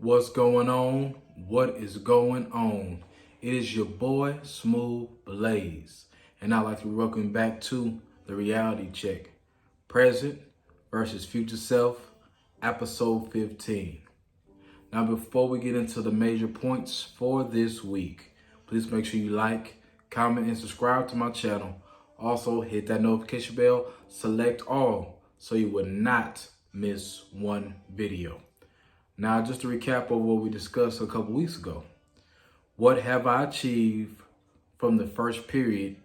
What's going on? What is going on? It is your boy Smooth Blaze, and I'd like to welcome back to the Reality Check, Present versus Future Self, episode 15. Now, before we get into the major points for this week, please make sure you like, comment, and subscribe to my channel. Also, hit that notification bell, select all, so you will not miss one video. Now, just to recap of what we discussed a couple weeks ago. What have I achieved from the first period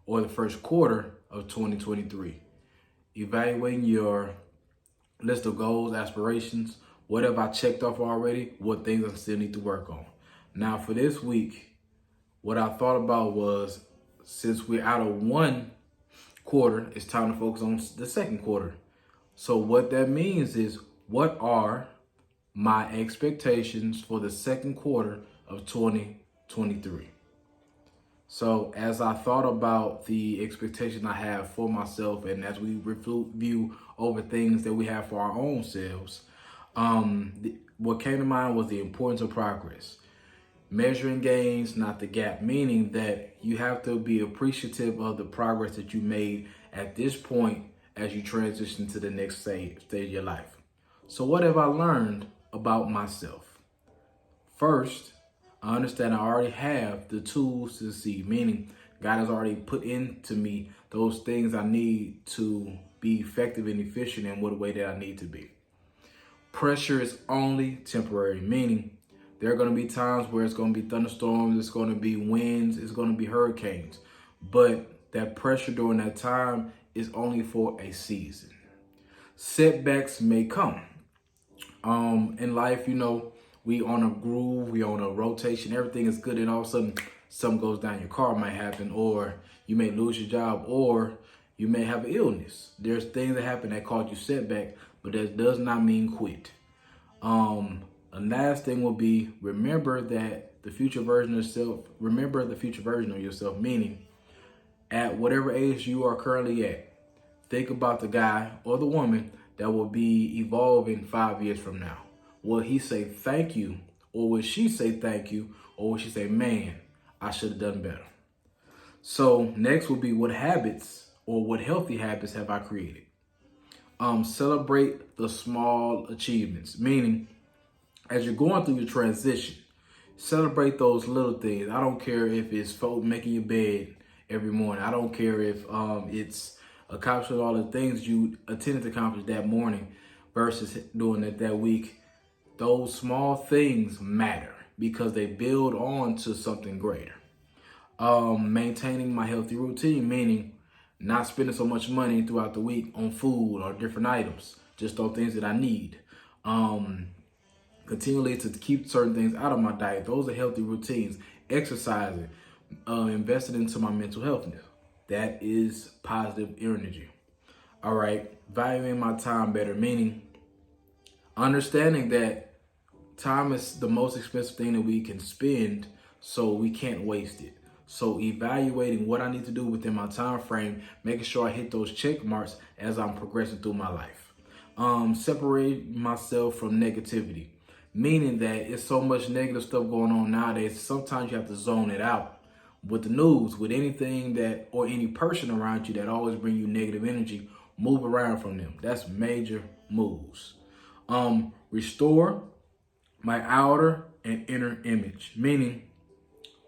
or the first quarter of 2023? Evaluating your list of goals, aspirations. What have I checked off already? What things I still need to work on? Now, for this week, what I thought about was, since we're out of one quarter, it's time to focus on the second quarter. So what that means is, what are my expectations for the second quarter of 2023. So as I thought about the expectation I have for myself, and as we review over things that we have for our own selves, what came to mind was the importance of progress. Measuring gains, not the gap, meaning that you have to be appreciative of the progress that you made at this point as you transition to the next stage of your life. So what have I learned about myself? First, I understand I already have the tools to succeed, meaning God has already put into me those things I need to be effective and efficient in what way that I need to be. Pressure is only temporary, meaning there are going to be times where it's going to be thunderstorms, it's going to be winds, it's going to be hurricanes. But that pressure during that time is only for a season. Setbacks may come. In life, we on a groove, we on a rotation, everything is good, and all of a sudden something goes down. Your car might happen, or you may lose your job, or you may have an illness. There's things that happen that cause you setback, but that does not mean quit. A last thing will be, remember the future version of yourself, meaning at whatever age you are currently at, think about the guy or the woman that will be evolving 5 years from now. Will he say thank you, or will she say thank you, or will she say, man, I should have done better? So next will be, what habits or what healthy habits have I created? Celebrate the small achievements, meaning as you're going through your transition, celebrate those little things. I don't care if it's making your bed every morning. I don't care if it's accomplishing all the things you intended to accomplish that morning versus doing it that week. Those small things matter because they build on to something greater. Maintaining my healthy routine, meaning not spending so much money throughout the week on food or different items, just on things that I need. Continually to keep certain things out of my diet. Those are healthy routines. Exercising, investing into my mental health. That is positive energy. All right. Valuing my time better, meaning understanding that time is the most expensive thing that we can spend, so we can't waste it. So evaluating what I need to do within my time frame, making sure I hit those check marks as I'm progressing through my life. Separate myself from negativity, meaning that it's so much negative stuff going on nowadays. Sometimes you have to zone it out. With the news, with anything that, or any person around you that always bring you negative energy, move around from them. That's major moves. Restore my outer and inner image, meaning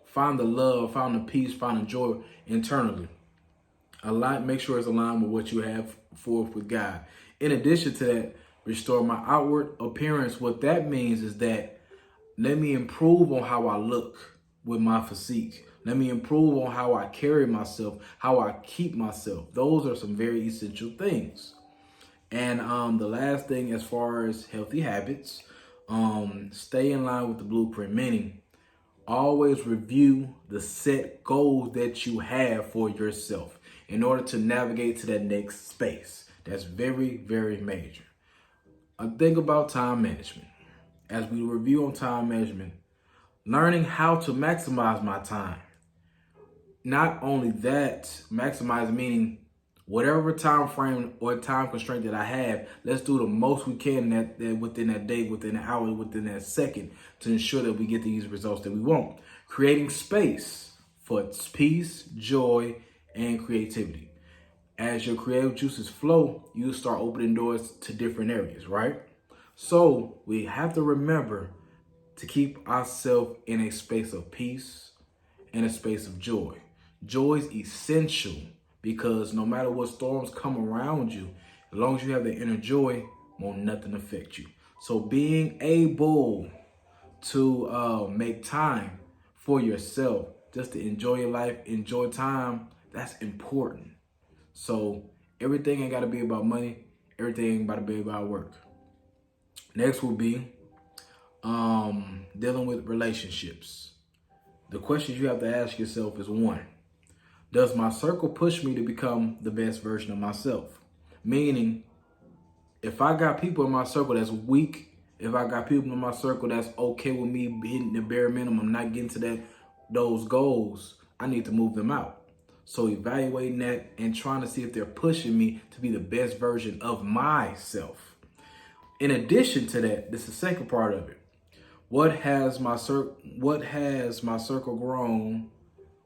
find the love, find the peace, find the joy internally. Make sure it's aligned with what you have forth with God. In addition to that, restore my outward appearance. What that means is that let me improve on how I look with my physique. Let me improve on how I carry myself, how I keep myself. Those are some very essential things. And the last thing, as far as healthy habits, stay in line with the blueprint, meaning always review the set goals that you have for yourself in order to navigate to that next space. That's very, very major. Think about time management. As we review on time management, learning how to maximize my time. Not only that, maximize meaning Whatever time frame or time constraint that I have, let's do the most we can that within that day, within an hour, within that second to ensure that we get these results that we want. Creating space for peace, joy, and creativity. As your creative juices flow, you start opening doors to different areas, right? So we have to remember to keep ourselves in a space of peace and a space of joy. Joy is essential because no matter what storms come around you, as long as you have the inner joy, won't nothing affect you. So being able to make time for yourself, just to enjoy your life, enjoy time, that's important. So everything ain't got to be about money. Everything ain't got to be about work. Next will be dealing with relationships. The questions you have to ask yourself is one, does my circle push me to become the best version of myself? Meaning, if I got people in my circle that's weak, if I got people in my circle that's okay with me hitting the bare minimum, not getting to those goals, I need to move them out. So evaluating that and trying to see if they're pushing me to be the best version of myself. In addition to that, this is the second part of it. Where has my circle grown?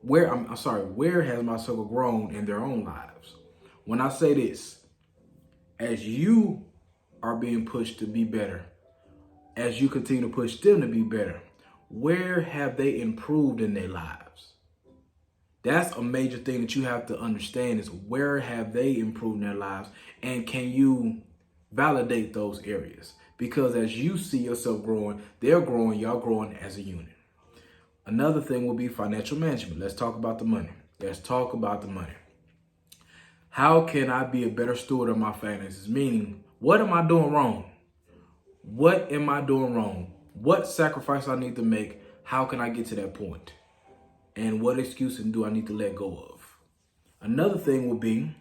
Where has my circle grown in their own lives? When I say this, as you are being pushed to be better, as you continue to push them to be better, where have they improved in their lives? That's a major thing that you have to understand is where have they improved in their lives, and can you validate those areas? Because as you see yourself growing, they're growing, y'all growing as a unit. Another thing will be financial management. Let's talk about the money. How can I be a better steward of my finances? Meaning, what am I doing wrong? What am I doing wrong? What sacrifice I need to make? How can I get to that point? And what excuses do I need to let go of? Another thing will be,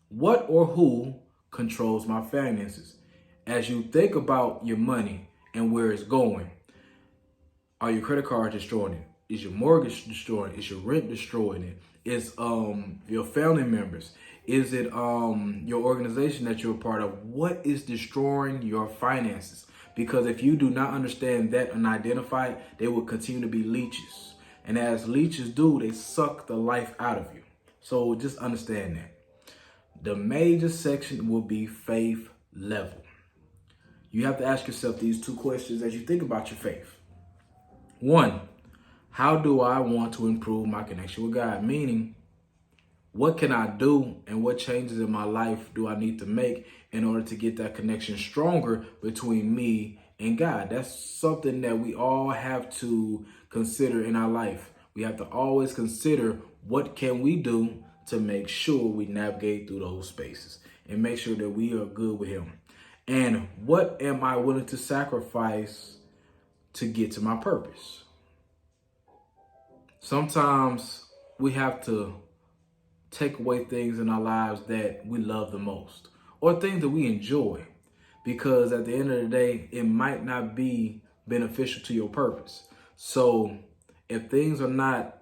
what or who controls my finances? As you think about your money and where it's going, are your credit cards destroying it? Is your mortgage destroying it? Is your rent destroying it? Is your family members? Is it your organization that you're a part of? What is destroying your finances? Because if you do not understand that and identify it, they will continue to be leeches. And as leeches do, they suck the life out of you. So just understand that. The major section will be faith level. You have to ask yourself these two questions as you think about your faith. One, how do I want to improve my connection with God? Meaning, what can I do and what changes in my life do I need to make in order to get that connection stronger between me and God? That's something that we all have to consider in our life. We have to always consider what can we do to make sure we navigate through those spaces and make sure that we are good with Him. And what am I willing to sacrifice to get to my purpose? Sometimes we have to take away things in our lives that we love the most or things that we enjoy, because at the end of the day, it might not be beneficial to your purpose. So if things are not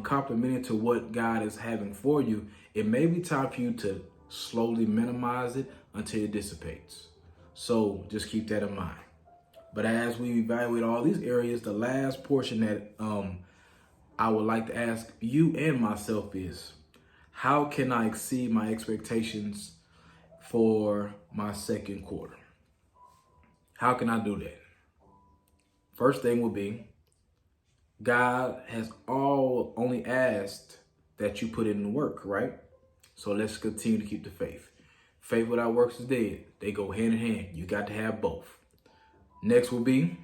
complementing to what God is having for you, it may be time for you to slowly minimize it until it dissipates. So just keep that in mind. But as we evaluate all these areas, the last portion that I would like to ask you and myself is, how can I exceed my expectations for my second quarter? How can I do that? First thing will be, God has only asked that you put in the work, right? So let's continue to keep the faith. Faith without works is dead. They go hand in hand. You got to have both. Next will be,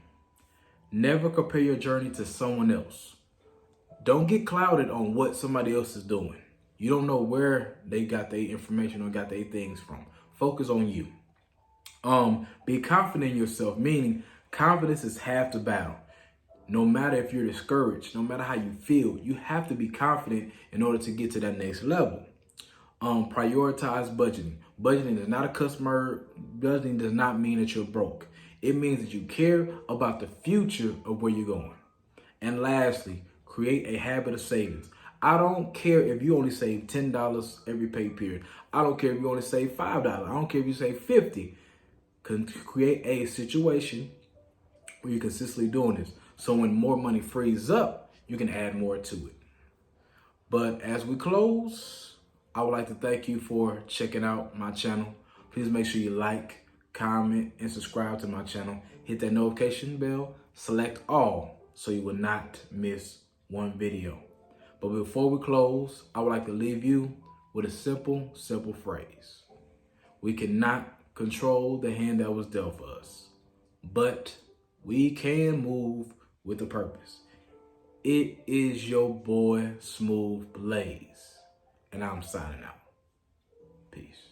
never compare your journey to someone else. Don't get clouded on what somebody else is doing. You don't know where they got their information or got their things from. Focus on you. Be confident in yourself, meaning confidence is half the battle. No matter if you're discouraged, no matter how you feel, you have to be confident in order to get to that next level. Prioritize budgeting. Budgeting is not a customer. Budgeting does not mean that you're broke. It means that you care about the future of where you're going. And lastly, create a habit of savings. I don't care if you only save $10 every pay period. I don't care if you only save $5. I don't care if you save 50. Create a situation where you're consistently doing this. So when more money frees up, you can add more to it. But as we close, I would like to thank you for checking out my channel. Please make sure you like, comment, and subscribe to my channel. Hit that notification bell, select all, so you will not miss one video. But before we close, I would like to leave you with a simple phrase. We cannot control the hand that was dealt for us, but we can move with a purpose. It is your boy, Smooth Blaze, and I'm signing out. Peace.